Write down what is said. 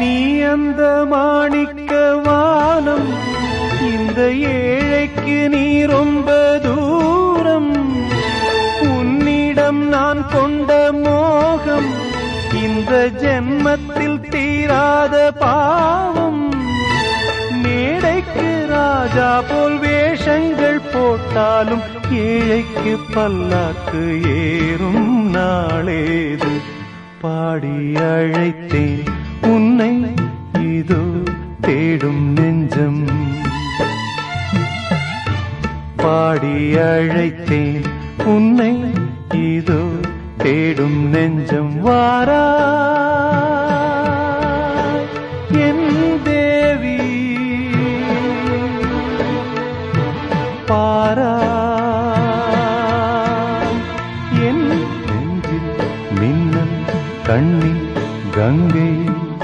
நீ அந்த மாணிக்க வானம், இந்த ஏழைக்கு நீ ரொம்ப தூரம். உன்னிடம் நான் கொண்ட மோகம் இந்த ஜென்மத்தில் தீராத பாவம். மேடைக்கு ராஜா போல் வேஷங்கள் போட்டாலும் ஏழைக்கு பல்லாக்கு ஏறும் நாளேது. பாடி அழைத்தேன் உன்னை இதோ தேடும் நெஞ்சம். பாடி அழைத்தேன் உன்னை இதோ தேடும் நெஞ்சம். வாரா என் தேவி, பாரா என் நெஞ்சில் மின்னல் கண்ணில் கங்கை.